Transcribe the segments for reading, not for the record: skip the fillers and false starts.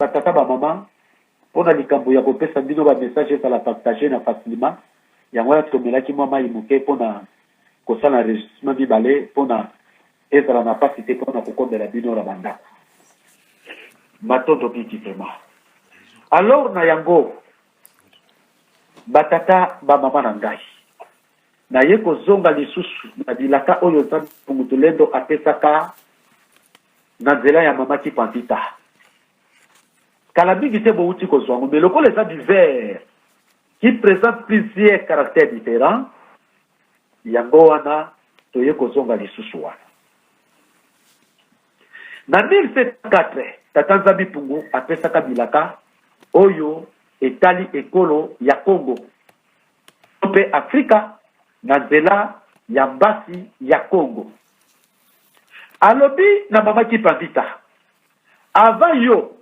batata ba maman pona likambo ya kopesa bino ba message ça la partager na facilement yango ya tomelaki mwa mai moke pona kosala enregistrement bibale pona ezala na pasi te pona kokombela bino na bandako matondo biki vraiment. Alors na yango batata ba mama na ngai na ye kozonga lisusu na bilaka oyo nzambe mutulendo apesaka na nzela ya mama Kipantita kala mingi te bouti kozwango mais lokola eza divers qui présente plusieurs caractères différents yango wana toye kozonga lisusu wana na 1704 tata nzambe pungu apesaka bilaka oyo etali ekolo ya Congo pe Afrika na nzela ya mbasi ya Congo alobi na mama Kipantita avant yo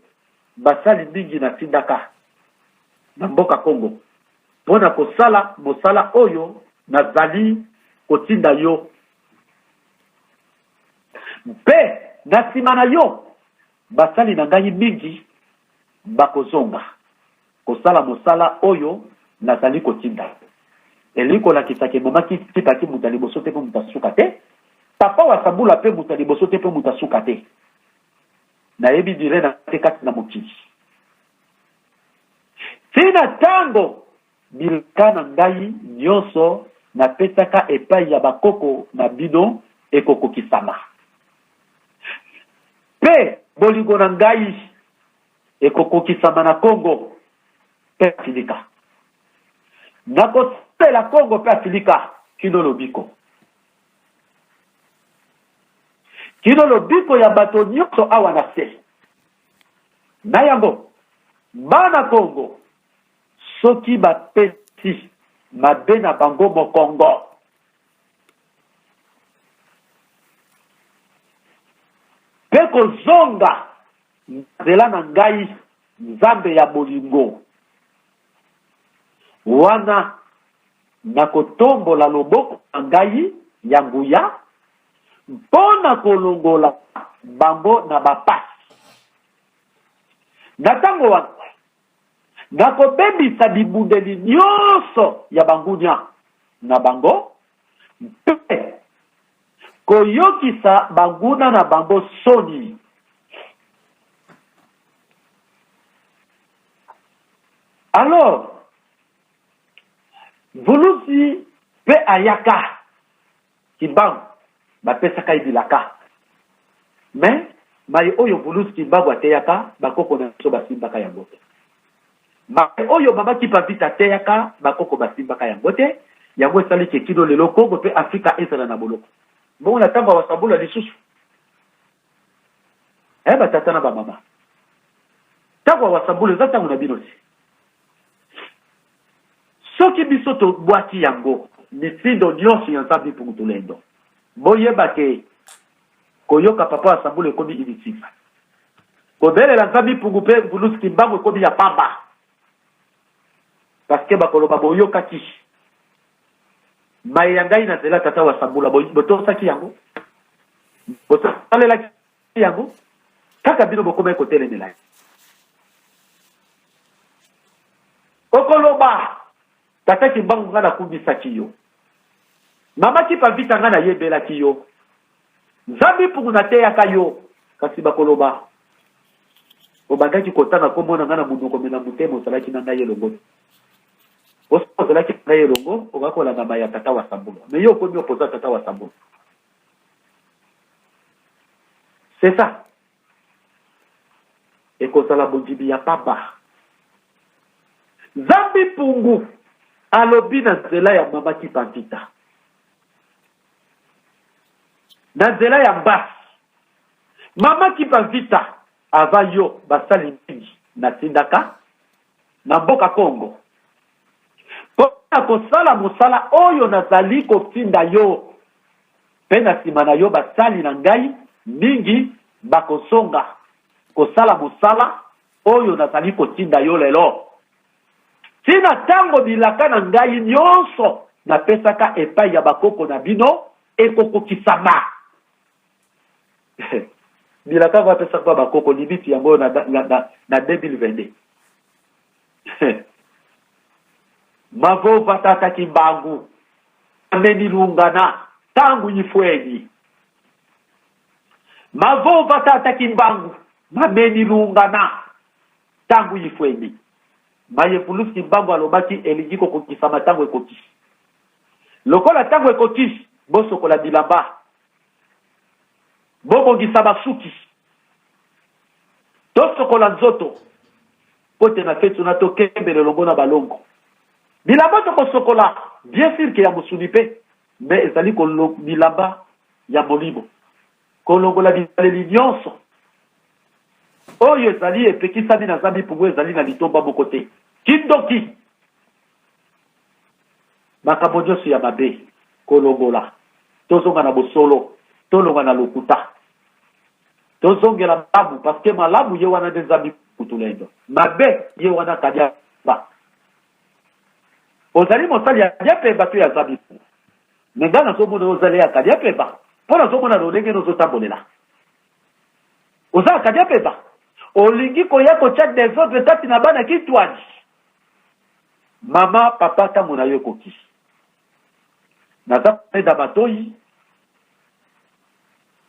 basali mingi na tindaka na mboka Congo pona kosala mosala oyo nazali kotinda yo mpe na sima na yo basali na ngai mingi bakozonga kosala mosala oyo nazali kotinda eliko la kisake mama Kipati mutali bosote pe mutasuka te papa wa sambula pe mutali bosote pe mutasuka te na yebi dire na tekati na mokili tina tango bilkana ngai nyonso na pesaka epai ya bakoko na bino ekoko kisama pe bolingo na ngai ekoko kisama na Congo pe Afrika nako la Congo pe Afrika kino lobiko ya bato nyonso awa na se na yango bana Congo soki bapesi mabe na bango mokongo pe kozonga nzela na ngai nzambe ya bolingo wana na kotombola loboko na ngai ya nguya mpona kolongola bango na bapasi na tango wana na kobebisa bibundeli nyonso ya bangunya na bango mpe koyokisa banguna na bango soni alors Vulusi pe ayaka kimbangu bapesaka ibilaka mais mai oyo vulusi kimbangu ateyaka bakoko na so basimbaka yango te mai oyo mama Kipantita teyaka bakoko basimbaka yango te yango esali kekino lelo Congo pe Afrika ezala na boloko bongo na tamba wasambula lisusu batata na bamama tango wasambula eza tango na bino si soki biso to bwaki yango mitindo nyonso ya nzambe mpungu tulendo boyeba ke koyoka papa asambula ekomi initifa kobelela nzambe mpungu pe vulusi kimbangu ekomi ya pamba parce que bakoloba boyokaki mai ya ngai na nzela tata wasambula botosaki yango bosalelaki yango kaka bino bokoma ekotelemela okoloba tata kimbangu nga na kumbisaki yo mama Kipantita nga na yebelaki yo nzambe mpungu na teyaka yo kasi bakoloba obandaki kotanga komona nga na munoko mena mutema osalaki na ngai elongo osalaki na ngai elongo okakolanga mai ya tata wasambula mais yo okomi opoza tata wasambula c'est ça ekozala bondibi ya papa nzambe mpungu alobi na nzela ya mama Kipantita na nzela ya mbasi mama Kipantita ava yo basali mingi na tindaka na mboka Congo mpona kosala mosala oyo nazali kotinda yo mpe na nsima na yo basali na ngai mingi bakosonga kosala mosala oyo nazali kotinda yo lelo tina tango bilaka na ngai nyonso napesaka epai ya bakoko na bino ekokokisama bilaka va pesa kwa bakoko limite yango na 2022 mavova tata kimbangu amenilungana tangu yifweni mavova tata kimbangu amenilungana tangu yifweni mayefulus kimbangu alobaki elingi kokokisa matango ekoki lokola tango ekoki bosokola bilamba bobongisa basuki tosokola nzoto pote na fetu na tokembele longo na balongo bilamba tokosokola bien sûr que ya musuni pe mais ezali bilamba ya molimo kolongola bisaleli nyonso oyo ezali epekisami na zambi pungu ezali na litomba moko te kindoki makambo nyonso ya mabe kolongola tozonga na bosolo tolonga na lokuta tozongela malamu parce que malamu ye wana nde zambi kutulendo mabe ye wana kadia ba ozali mosali ya pemba to ya zambi menga nazomona ozali ya kadia pemba mpo nazomona lolenge nozotambolela oza ya kadia pemba olingi koya kotya des autres tati na bana kitwani mama papa ntango na yo ekoki naza peda matoyi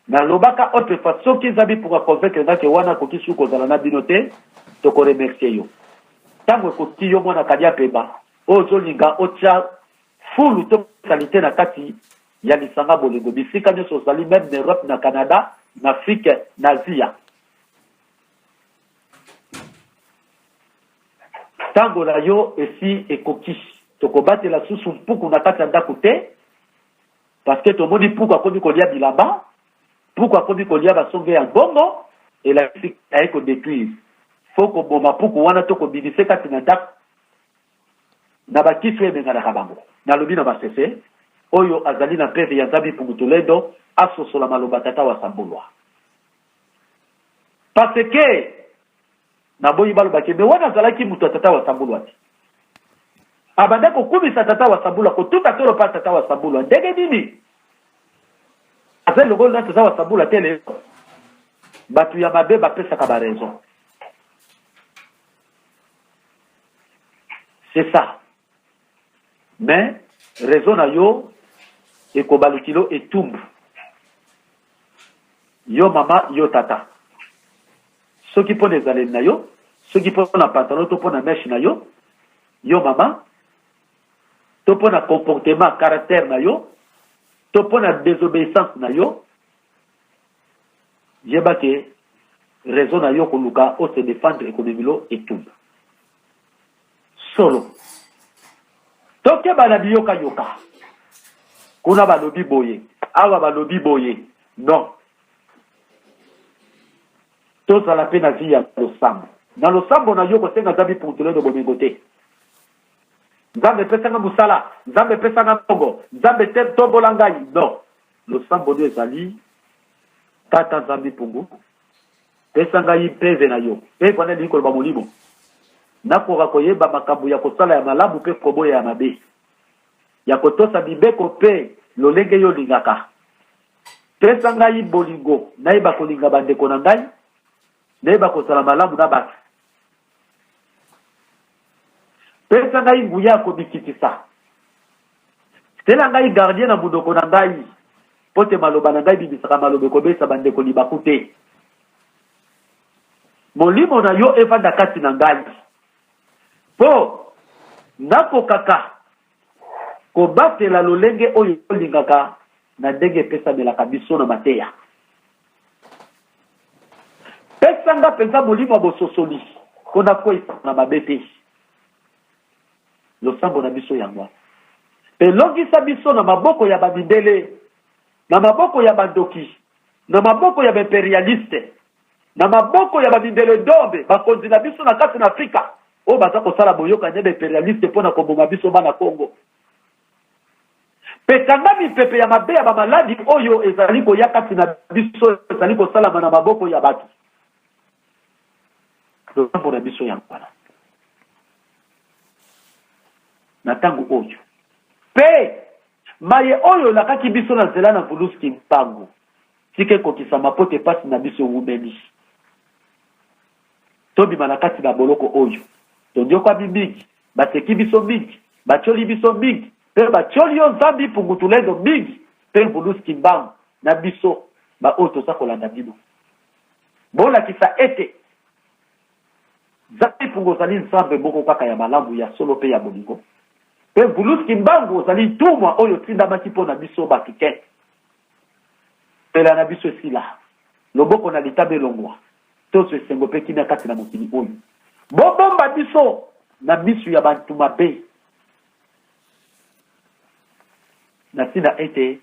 nalobaka autre façon ki zambi pour convaincre ngake wana koki su kozala na bino te tokoremercie yo ntango ekoki yo mwana kadia pemba ozolinga otya fulu to qualité na kati ya lisanga bolingo bisika nyonso ozali même na Europe na Canada na Afrique na Asia tango na yo esi ekoki tokobatela susu mpuku na kati ya ndako te parce que tomoni mpuku akomi kolia bilamba mpuku akomi kolia basonge ya bongo elakisi aye kodétruire fo koboma mpuku wana tokobimisa kati na ndako na bakisi emenganaka bango nalobi na basese oyo azali na peve ya nzambi pungutulendo asosola maloba tata wasambulwa parce que naboyi balobaki me wana azalaki mutu tata wasambulwa te abanda kokumisa tata wasambulwa kotuta tolo pa tata wasambulwa ndenge nini azali lokolo na tata wasambulwa te lelo bato ya mabe bapesaka baraison c'est ça mais raison na yo ekobalukilo etumbu yo mama yo tata soki mpo na ezaleli na yo soki mpo na pantalon to mpo na meshe na yo yo mama to mpo na comportement caractère na yo to mpo na désobéissance na yo yeba ke raison na yo koluka o se défendre ekomemilo etumbu solo toke balobi yoka kuna balobi boye awa balobi boye non tozala mpe na vi ya losambo na losambo na yo kosenga nzambe pungutulendo bomengo te nzambe epesanga mosala nzambe epesanga mbongo nzambe te tombola ngai non losambo nde ezali tata nzambe pungu pesa ngai peve na yo mpe wana elingi koloba molimo nakoka koyeba makambo ya kosala ya malamu mpe koboya ya mabe ya kotosa bibeko mpe lolenge yo olingaka pesa ngai bolingo nayeba kolinga bandeko na ngai nayeba kosala malamu na bato pesa ngai nguya komikitisa tela ngai gardien na mundoko na ngai po te maloba na ngai bibisaka maloba ekobesa bandeko libaku te molimo na yo evanda kati na ngai po nakokaka kobatela lolenge oyo olingaka na ndenge epesamelaka biso na mateya pesanga mpenza molimo ya bososoli mpo nakweyisa na mabe te losambo na biso yango mpe longisa biso na maboko ya bamindele na maboko ya bandoki na maboko ya baimperialiste na maboko ya bamindele dombe bakonzi na biso na kati na afrika oyo baza kosala boyokani baimperialiste mpo na koboma biso bana kongo mpe kanga mipepe ya mabe ya bamaladi oyo ezali koya kati na biso ezali kosalama na maboko ya bato losambo na biso yango wana na ntango oyo mpe maye oyo olakaki biso na nzela na vuluski mpango tike kokisama po te pasi na biso wumeli tobima na kati na boloko oyo tondiokami mingi bateki biso mingi batioli biso mingi mpe batioli yo nzambi pungutulendo mingi mpe Mbulusi Kimbangu na biso baoyo toza kolanda bino bolakisa ete nzambi pungu ozali nzambe moko kaka ya malamu ya solo mpe ya bolingo mpe Mbulusi Kimbangu ozali ntumwa oyo otindamaki mpo na biso bakike pela na biso esila loboko na litabe elongwa toso esengo mpe kimia kati na mokili oyo bobomba biso na miso ya bantu mabe na ntina ete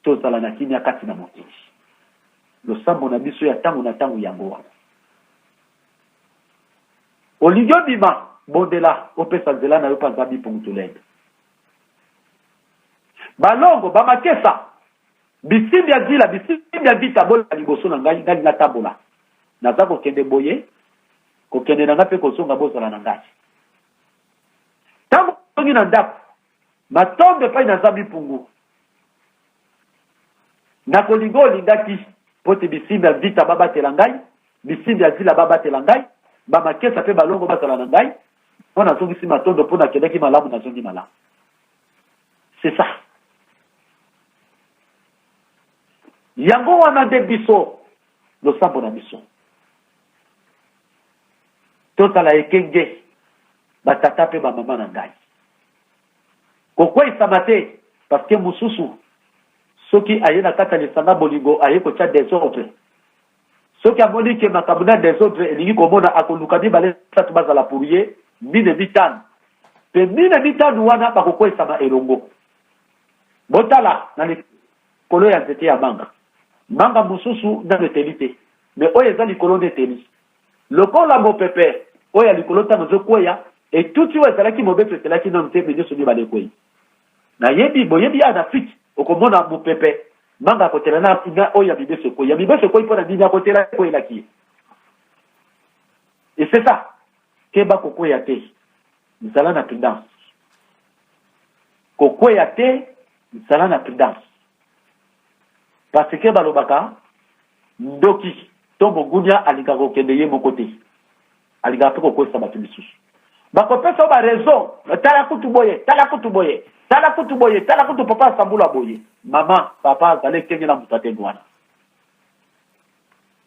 tozala na kimia kati na mokili losambo na biso ya ntango na ntango yango wana olingi obima bondela opesa nzela na yo mpa nzambi pungutulendo balongo bamakesa bisimbi ya zila bisimbi ya vita bola liboso na ngai ngai natambola naza kokende boye kokende na nga mpe kozonga bozala na ngai ntango ozongi na ndako matombe epai na nzambi pungu na kolinga olingaki po te bisimbi ya vita babatela ngai bisimbi ya zila babatela ngai bamakesa mpe balongo bazala na ngai mpo nazongisi matondo mpo nakendaki malamu nazongi malamu c'est ça yango wana nde biso losambo na biso tozala ekenge batata mpe bamama na ngai kokweyisama te parce que mosusu soki aye na kati ya lisanga bolingo aye kotya desordre soki amoni ke makambo na desordre elingi komona akoluka mibale satu bazala pour ye mine mitano mpe mine mitano wana bakokweyisama elongo botala na likolo ya nzete ya manga mosusu nano eteli te me oyo eza likolo nde eteli lokola mopepe oyo ya likolo ntango ezokweya etuti oyo ezalaki mobeso etelaki nano te me nyonso mibale ekweyi nayebi boyebi ya na fiti okomona mopepe manga akotela na oyo ya mibeso ekweyi ya mibeso ekweyi mpo na nini akotela ekweyelaki ye et c'est ça keba kokweya te nzala na prudence kokweya te nzala na prudence parce que balobaka ndoki to mogunya alingaka kokende ye moko te alingaka mpe kokwesa bato misusu bakopesa ba raison tala kutu boye tala kutu boye tala kutu boye tala kutu papa asambula boye mama papa azali ekenge na moto atendo wana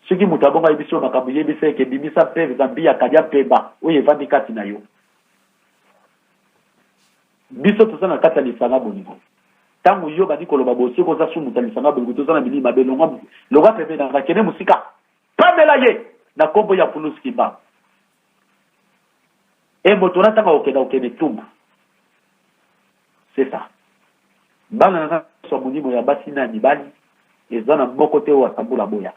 soki moto abonga yebiso makambo yebisa eke bimisa mpe zambi ya kadia mpemba oyo evandi kati na yo biso toza na kati ya lisanga bolingo tangu yo badi koloba bosi ko za sumu talisanga bolingo toza na bilima mabe longwa pepe na kene musika pamela ye na kombo ya Mbulusi Kimbangu e moto na tanga okende tumbu c'est ça bana na so munimo ya basi na mibali ezana mboko te wa sambula boya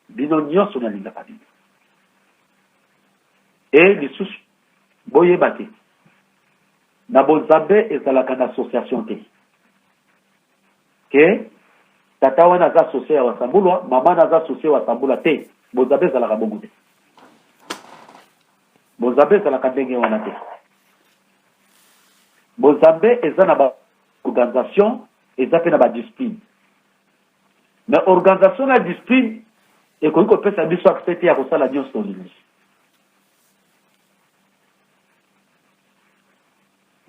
bino nyonso na linga kabino e lisusu boye bate na bonzambe ezalaka na association te ke tata wana za associé wa sambulwa mama na za associé wa sambula te bonzambe ezalaka bongo te bonzambe ezalaka ndenge wana te bonzambe eza na ba organisation eza pe na ba discipline mais organisation na discipline ekoki kopesa biso accès te ya kosala nyonso olingi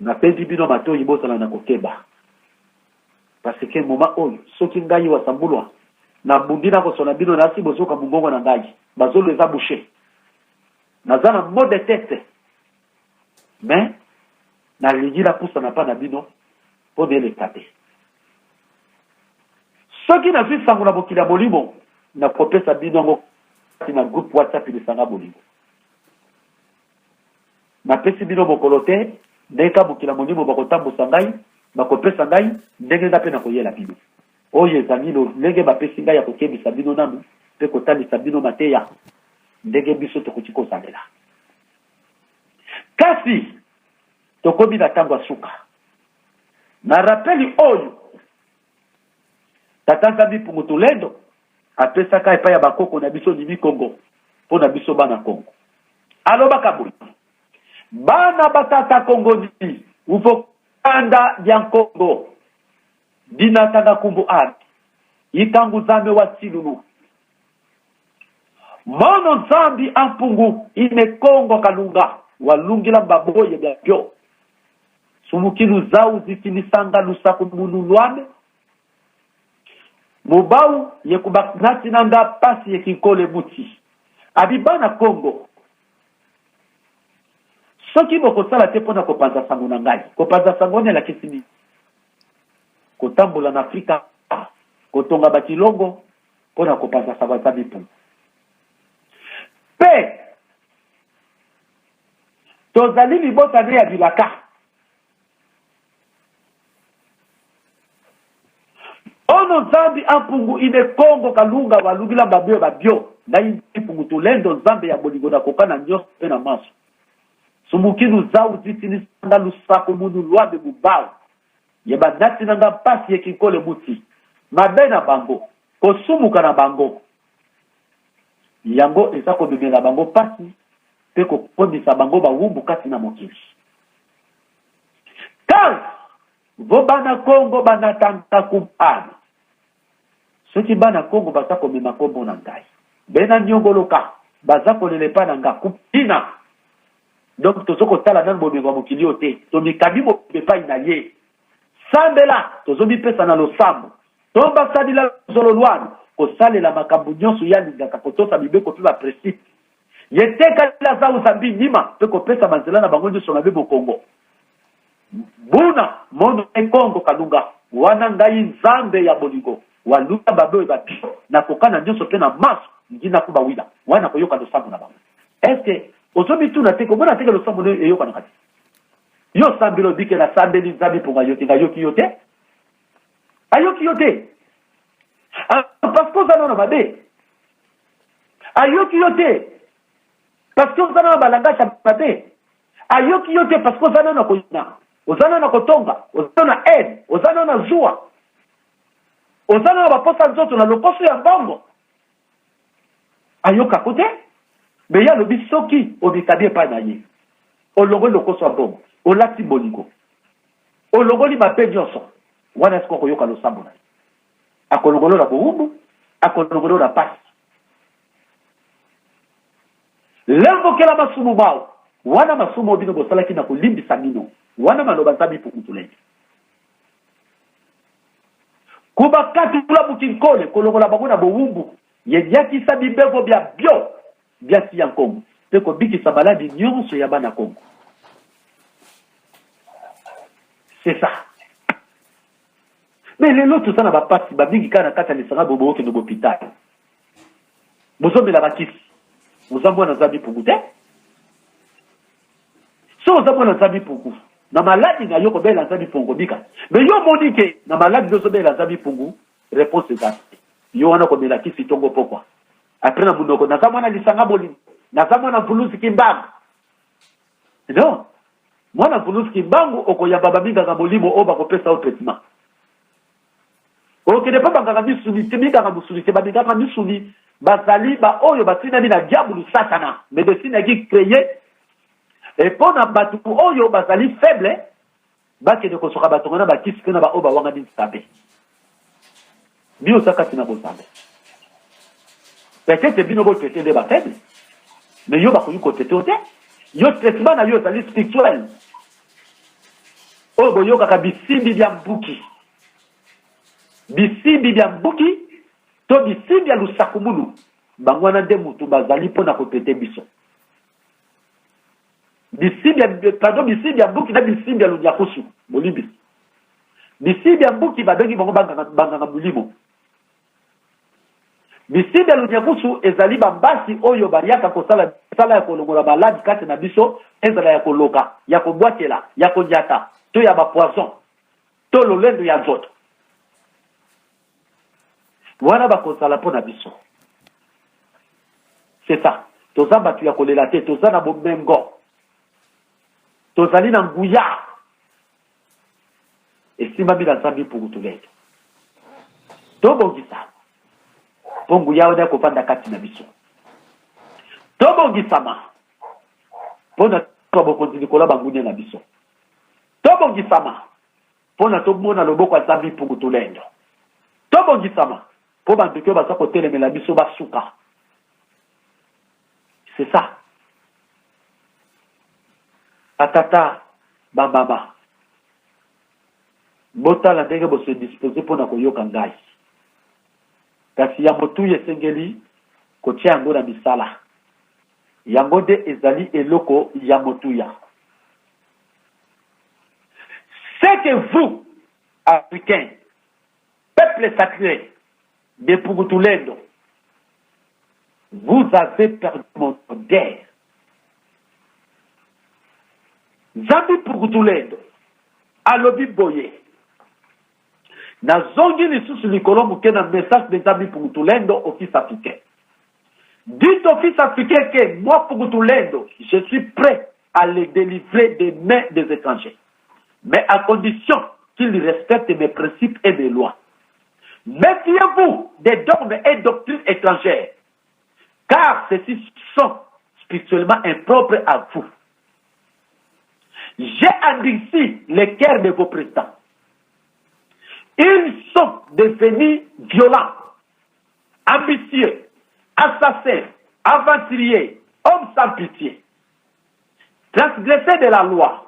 napesi bino matoyi bozala na kokeba parce que moment oyo soki ngai wasambulwa na bundi na kosona bino nasi bozoka mungongo na ngai bazolo eza bouché naza na mot de tête mais nalingi napusa na pa na bino mpo neleka te soki nazwi sango na mokili ya molimo nakopesa bino yango kati na groupe whatsapp lisanga bolingo napesi bino mokolo te ndenge mokili ya molimo bakotambusa ngai bakopesa ngai ndenge nga mpe na koyela bino oyo ezali ndenge bapesi ngai ya kokebisa bino nanu mpe kotalisa bino mateya ndenge biso tokoki kosalela kasi tokomi na ntango ya suka na rapeli oyo tata nzambi pungutulendo apesaka epai ya bakoko na biso limi Kongo mpo na biso bana Kongo alobaka boye bana batata Kongo ni ufo anda ya Kongo dinatanga kumbu ati itangu zambe wa tilulu mono zambi ampungu imekongo kalunga walungila mbaboye byabyo sumukilu zau zikilisanga lusaku mululwame mubau yekubaknati nanga pasi yekikole muti abibana Kongo soki bokosala te pona kopanza sango na ngai kopanza sango ne la kisini kotambola na Afrika kotonga bakilongo pona kopanza sabata bipu pe tozali libota ne ya bilaka ono zambi ampungu ine Kongo kalunga walugila babio babio na impungu tulendo zambe ya bolingo na kokana nyoso pe na maso sumukinu zau zitini sanga lusako munu luabe mubao yeba nati nanga pasi yekikole muti mabena bango kosumuka na bango yango ezako bibela bango pasi pe kokondisa bango bawumbu kati na mokili kazi vobana Kongo banatanga kumpana soki bana Kongo bazako mema kombo na ngai bena nyongoloka bazako lelepa na nga kupina donc tozoko tala nan bobengo mokili ote to mikadi mo pepa inaye sambela tozobi pesa na losambo tomba sadila zololwano ko salela makambu nyonso ya lingaka kotosa bibeko pe ba principe yeteka la za uzambi nima pe ko pesa manzela na bango nyonso na bebo Kongo buna mono Kongo kalunga wana ngai nzambe ya bolingo waluka babe bapi na kokana nyonso pe na maso ngina kuba wila wana koyoka losambo na bango est-ce ozobi tu na teko bona teke losambo ne eyoka na kati yo sambelo dike na sambeli nzambi ponga yote ngayoki yote ayoki yote parce que zana na babe ayoki yote parce que zana na balanga cha babe ayoki yote parce que zana na koina ozana na kotonga ozana na aide ozana na zua ozana na baposa nzoto na lokoso ya mbongo ayoka kote mais ya lobi soki obikadie pa na ye olongo lokoso ya mbongo olati bolingo olongoli mape nyonso wana siko koyoka losambo na akolongolo na bowumbu akolongolo na pasi lembokela masumu bao wana masumu obino bosalaki na kolimbisa mino wana maloba nzambi pukutulenge kuba katula bukinkole kolongola bango na bowumbu yenyakisa bibego bya bio bya si ya Kongo pe kobikisa maladi nyonso ya bana Kongo. C'est ça. Mais les autres, ça n'a pas si babingi kana kata ni sanga bobo ke no hôpital. Bozombe la bakisi. Bozambwa na zabi pugute. So bozambwa na zabi pugu. Na maladi na yoko bela zabi pungu bika. Mais yo monike na maladi zo bela zabi pungu. Réponse est ça. Yo wana ko bela kisi tongo pokwa. Après na munoko na zamwana lisanga boli. Na zamwana vulusi kimbangu. Non. Mwana vulusi kimbangu okoyamba babinga ga bolimo oba ko pesa au traitement. Ok, ne pas banga misuni, tibika ga musuni, tibika ga misuni, bazali ba oyo batina bina diabulu satana, médecine qui créé et pona batu oyo bazali faible, ba ke de ko soka batongana ba kisi na ba oba wanga din tabe. Bio sakati na bozambe. Peut-être bino bo traiter de ba faible. Mais yo ba ko yuko traiter yo traitement na yo zali spirituel. Obo yo kaka bisimbi bya mbuki. Bisimbi bya mbuki to bisimbi ya lusakumulu bangwana nde mutu bazali pona kopete biso bisimbi ya mbuki na bisimbi ya lunyakusu molimbi bisimbi ya mbuki babengi bango banganga mulimo bisimbi ya lunyakusu ezali bambasi oyo baliaka kosala sala ya kolongola maladi kati na biso ezala ya koloka ya kobwatela ya konjata to ya bapoison to lolendo ya nzoto wana bakosala pona biso. C'est ça. Tozamba tu ya kolela te tozana bomengo. Tozali na nguya. Esima bila zambi pugutulete. Tobongisa. Pongu yao na kopanda kati na biso. Tobongisama. Pona tobokonzi kola bangunya na biso. Tobongisama. Pona tobona loboko zambi pugutulendo. Tobongisama. pour bandeke baza kotelemela biso basuka. C'est ça. Atata bamama botala ndenge bo se disposer pona koyoka ngai. Kasi ya motu yesengeli kotia yango na misala. Yango de ezali eloko ya motuya. C'est que vous, Africains, peuple sacré de Pugutulendo, vous avez perdu mon modèle. Zambi Pugutulendo, alobi boye. Na zongi lisusu likolo muke na message de Zambi Pugutulendo, office africain. Dites office africain que moi Pugutulendo, je suis prêt à les délivrer des mains des étrangers. Mais à condition qu'ils respectent mes principes et mes lois. Méfiez-vous des dogmes et doctrines étrangères, car ceux-ci sont spirituellement impropres à vous. J'ai endurci les cœurs de vos présidents. Ils sont devenus violents, ambitieux, assassins, aventuriers, hommes sans pitié, transgressés de la loi,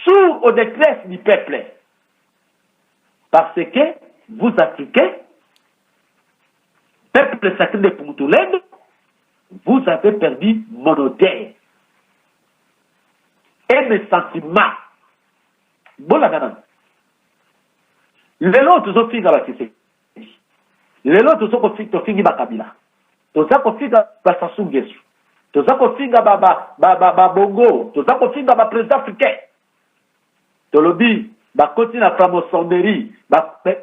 sourds aux détresses du peuple. Parce que vous, Africains, peuple sacré de Pugutulendo, vous avez perdu mon odeur et mes sentiments. Bon, la lelo tozofinga bakise. Lelo tozofinga bakabila. Tozofinga basasu Ngesu. Tozofinga ba bongo. Tozofinga ba président africain. Tolobi bakoti na franc-maçonnerie.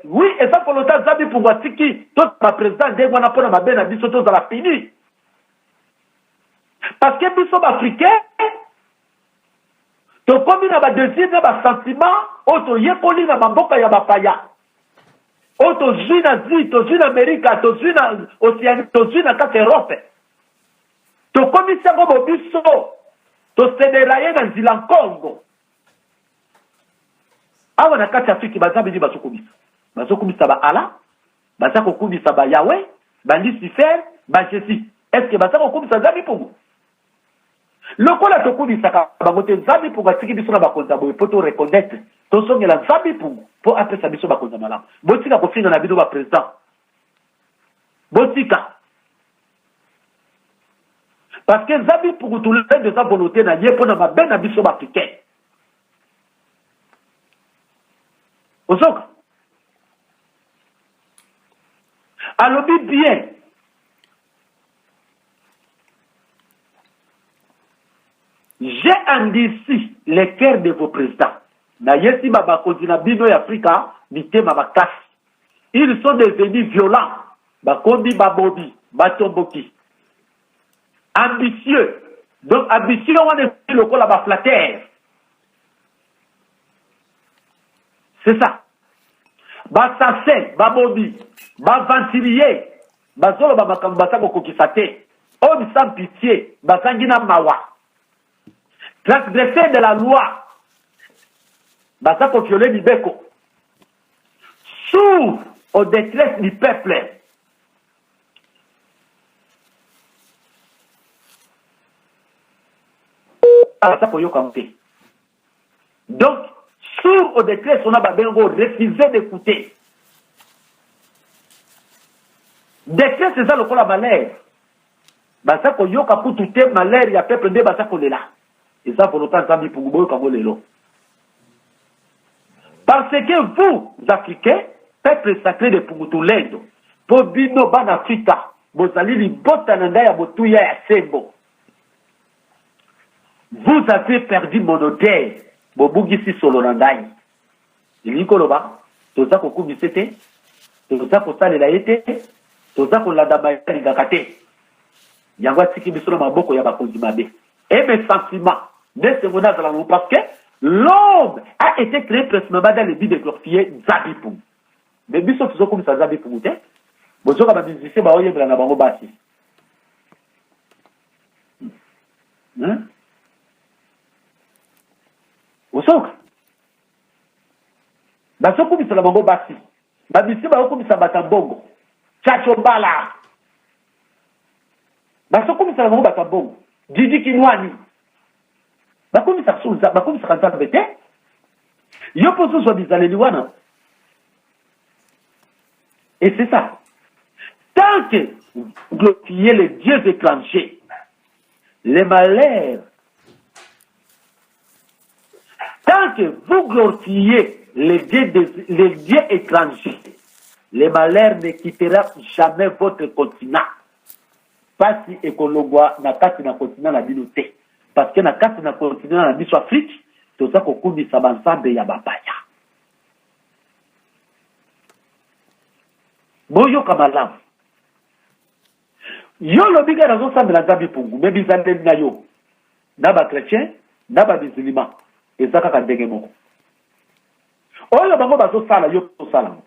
Oui, et ça pour le temps Zambi Pugwatiki, tout ma président de mwana pona mabe na biso to za la fini. Parce que biso africain to komi na ba désir na ba sentiment auto yekoli na mamboka ya bapaya. Auto zui na zi, to zui na Amerika, to zui na Océanie, to zui na kati Europe. To komi sango bobiso, to sédéraye na nzila Congo. Awa na kati Afrique bazambi di bazokumisa. Bazokumisa ba Allah, bazako kumisa ba Yahweh, ba Lucifer, ba Jésus. Est-ce que bazako kumisa Zambi Pugu? Lokola to kumisa ka bangote Zambi Pugu atiki biso na bakonza boye poto reconnaître. To songela Zambi Pugu po apesa biso bakonza malamu. Botika ko finga na bido ba président. Botika. Parce que Zambi Pugu tout le temps de sa volonté na ye pona mabe na biso ba africain. Osoka. Alobi bien. J'ai endurci les cœurs de vos présidents. Na yesi baba kontina bino ya Afrika, mitema bakasi. Ils sont devenus violents. Bakondi babobi, batomboki. Ambitieux. Donc ambitieux on est le col à flatter. C'est ça. Bassassin, babobi, baventurier, bazolo bamakambasa kokokisate, homme sans pitié, basangina mawa. Transgressé de la loi, basako violer libeko. Sourd aux détresses du peuple. Basako yokamte. Donc, sourd aux détresses, on a babengo refusé d'écouter. Détresse, c'est ça le col à malheur. Basako yoka pour tout malheur, il y a peuple de basako lela. Et ça pour l'autant, Zambi Pugu comme lelo. Parce que vous, Africains, peuple sacré de Pugutulendo, pour bino ban Afrika, bozali li botananda ya botuya ya sembo. Vous avez perdu mon odeur. Bobugisi solo nandai. Ilikoloba, toza ko kubisete, toza ko salela yete, toza ko ladaba ligakate. Yangwa tiki bisolo maboko ya bakonzi mabe. Et mes sentiments de ce monde parce que l'homme a été créé précisément dans le but de glorifier Zambi Pugu. Mais biso tozo comme ça Zambi Pugu te. Bozoka ba musicien ba oyebla na bango basi. Osoka. Basokumisa la bango basi. Babisi ba okumisa batambongo. Chachobala. Basokomisa na bango bato ya bongo. Didi Kinwani. Bakomisa Souza, bakomisa Nzambe te. Yo poso so bizaleli wana. Et c'est ça. Tant que vous glorifiez les dieux étrangers, les malheurs, tant que vous glorifiez les dieux étrangers, les malheurs ne quitteront jamais votre continent. Pas si ekologwa na kati na continent na bino te. Parce que na kati na continent na biso Afrique, toza kokumisa banzambe ya bapaya. Boyo kamalamu. Yo lobiga nazo sambela nzambe pungu, me bizande na yo. Na ba chrétien, na ba musulman, ezaka ka ndenge moko. Oyo bango bazo sala yo to sala.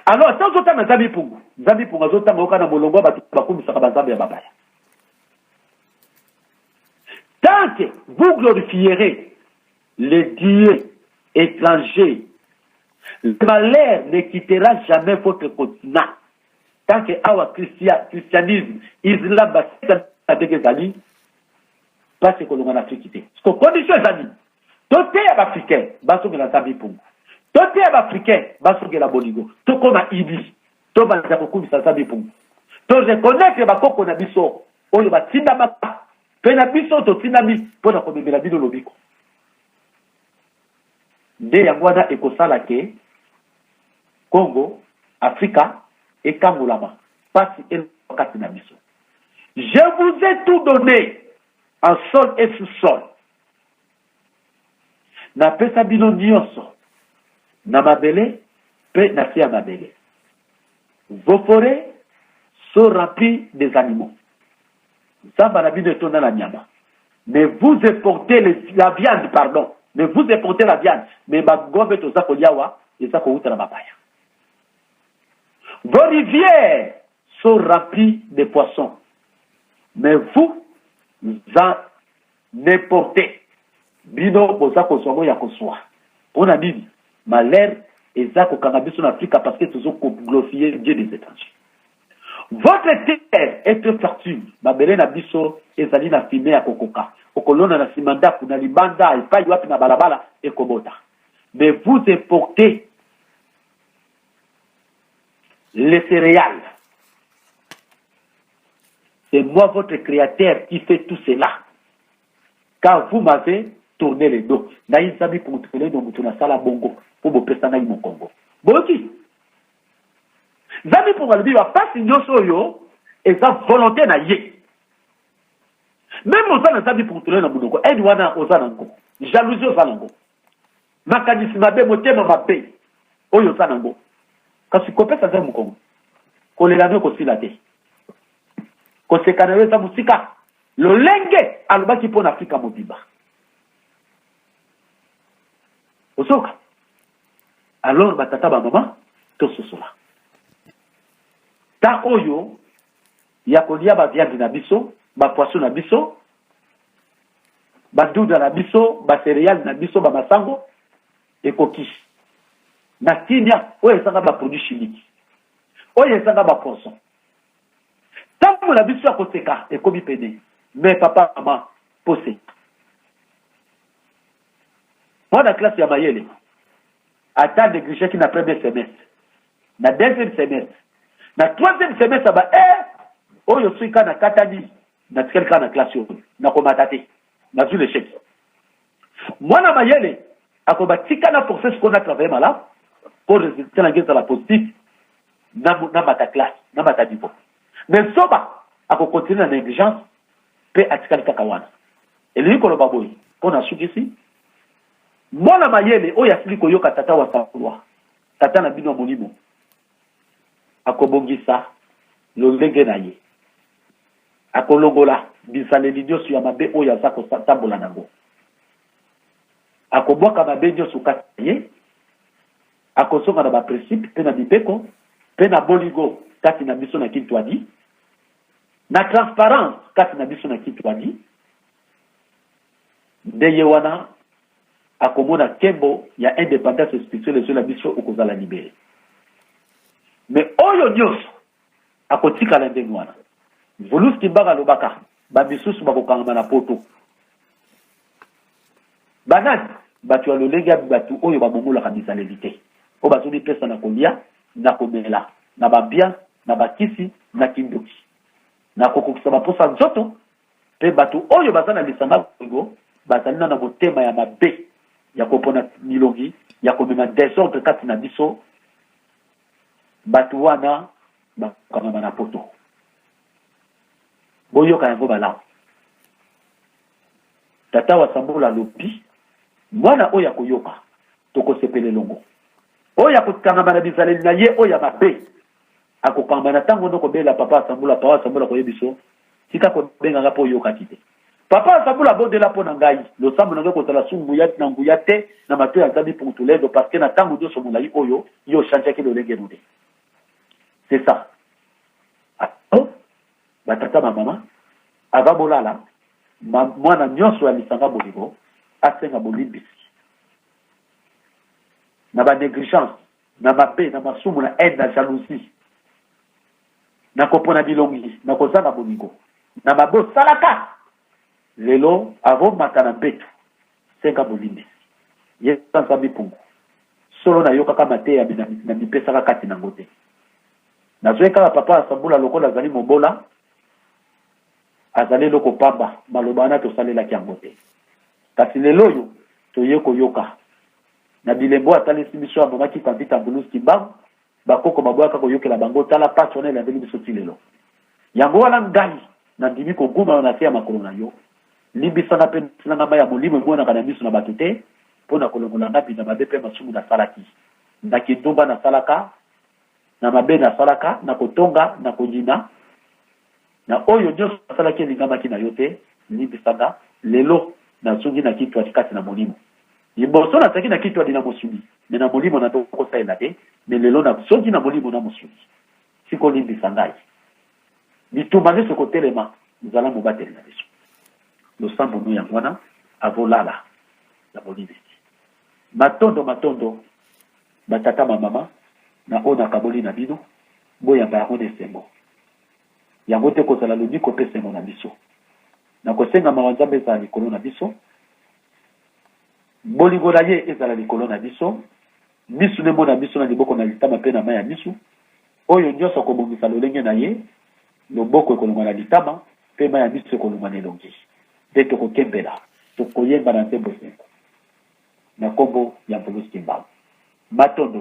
Alors, tant que tu as Nzambe pungu azotanga okana molongo bakumisa banzambe ya babaya. Tant que vous glorifierez les dieux étrangers, le malheur ne quittera jamais votre continent. Tant que awa christianisme, islam, basika ezali, pas ce que l'on a fait quitter. Parce que condition ezali, tout est africain, basongela Nzambe pungu. Tout est africain, basongela boligo. Tout comme à Ibi, tout va nous accourir ça Nzambe pungu. Tout reconnaître bakoko na biso, oyo batinda maka, pe na biso to tinami pona komemela bino lobiko. Nde yango wana ekosala ke Congo, Afrika, et Kamulama. Pasi et Katina Biso. Je vous ai tout donné en sol et sous-sol. Na pesa bino nyonso. Na mabele, pe na sia mabele. Vos forêts sont remplies des animaux. Zamba na bino etona la nyama. Mais vous importez la viande, pardon. Mais vous importez la viande. Mais bagombe to zako liawa, et zako uta na mapaya. Vos rivières sont remplies de poissons. Mais vous en importez. Bino bozako songo ya koswa. On a dit, malheur et zako cannabis en Afrique parce que tous ont glorifié Dieu des étrangers. Votre terre est fertile. Babele na biso ezali na fime ya kokoka. Okolona na simanda kuna libanda epai wapi na balabala ekobota. Mais vous importez les céréales. C'est moi votre créateur qui fait tout cela. Car vous m'avez tourné le dos. Naïs Zabi pour tourner dans mon sala bongo. Pour vous presser mon Congo. Boki. Zabi pour le dire, pas si nous sommes et ça volonté na yé. Même aux gens Zabi pour tourner dans mon Congo. Edouana aux Zanango. Jalousie aux Zanango. Makanisme mabe, motema mabe. Oyo Zanango. Kasi kopesa za mukongo kolelano ko silate ko sekana za musika lolenge alobaki pona Afrika mobiba osoka alors batata ba mama to sosola ta oyo ya kolia ba viande na biso ba poisson na biso ba duda na biso ba céréales na biso ba masango ekoki na tinia oyo ezanga ba produits chimiques oyo ezanga ba poisson tango na biso ya koseka ekomi pene mais papa maman posé mwana classe ya mayele ata négligé qui na premier semestre na deuxième semestre na troisième semestre ba oyo suika na katani na tikelka na classe yo na komata te na vu l'échec mwana mayele akobatika na forcer ce qu'on a travaillé malade pour résulter la guerre de la positive na mata classe na mata niveau mais soba ako continuer la négligence pe atikali kakawana eli ko loba boy on a suki ici mwana mayele oya sili ko yoka tata wa sakulwa tata na bino molimo akobongisa lolenge na ye akolongola bisaleli nyoso ya mabe oya zako tambola nango akobwaka mabe nyoso kataye akosonga na ba principe pe na bibeko pe na boligo kati na biso na kitwadi na transparence kati na biso na kitwadi ndeye wana akomona kembo ya indépendance spirituelle sur la biso okozala libéré oyo nyonso akotikala ndenge wana Vulus Kimbangu alobaka bamisusu bakokangama na poto banani batu ya lolenge batu oyo babongolaka bizaleli te o bazoni pesa na kolia na komela na babia na bakisi na kindoki na kokokisa baposa nzoto pe batu oyo bazana lisanga kongo bazalina na motema ya mabe ya kopona milongi ya komema désordre kati na biso batu wana bakokangama na poto boyoka yango balamu tata wa Sambula lobi mwana oya koyoka tokosepele longo oya kokangama na bizaleli na ye oya mabe akokangama na tango ndoko bela papa Sambula koyebiso tika ko benga ngapo yoka kite papa Sambula bodela pona ngai lo sambu na ngoko tala sungu ya na nguya te na mato ya zabi pour tout ledo parce que na tango dio so mulai oyo yo chanja ke lo lenge nude c'est ça batata mama ava bolala mwana nyonso ya lisanga bolingo asenga bolimbisi na ba négligence na mabe na masumu na haine na jalousie na kopona bilongi na kozanga bolingo na mabo salaka lelo avo matana betu senga bolimbisi ye sansa bipungu solo na yoka kama te ya na mipesa kati na ngote na zoeka papa Sambula lokola azali mobola azali loko pamba malobana to salela kiango te kasi lelo yo to yeko yoka na bilembo atali sibiso mama ki kambita Vulus Kimbangu bakoko babwaka ko yokela bango tala personnel ya biso tilelo yango wana ngai na ndimi ko guma na sia makolo na yo libisa na pe na ngamba ya molimo ngona kana biso na batute pona kolongola ngapi na mabepe masumu na salaki na kidumba na salaka na mabe na salaka na kotonga na kojina na oyo nyoso salaki lingamba kina yote libisanga lelo na sungi na kitu atikati na molimo yiboso na taki na kitu adina mosudi na molimo na toko saela te mais lelo na sungi na molimo na mosudi siko libisanga bitumba ce côté lema nzala mobateli na biso lo sambo no ya mwana avolala na bolivisi matondo batata mama na ona kaboli na bino boya ba one sembo yango te kozala lobi kopesa ngo na biso na kosenga mawanzambe za likolo na biso bolingo na ye ezala likolo na biso biso ne mona biso na liboko na litama pe na maya biso oyo nyonso kobongisa lolenge na ye loboko ekolongwa na litama pe maya biso ekolongwa na elongi te tokokembela tokoyemba na nzembo sengo na kombo ya Vulus Kimbangu matondo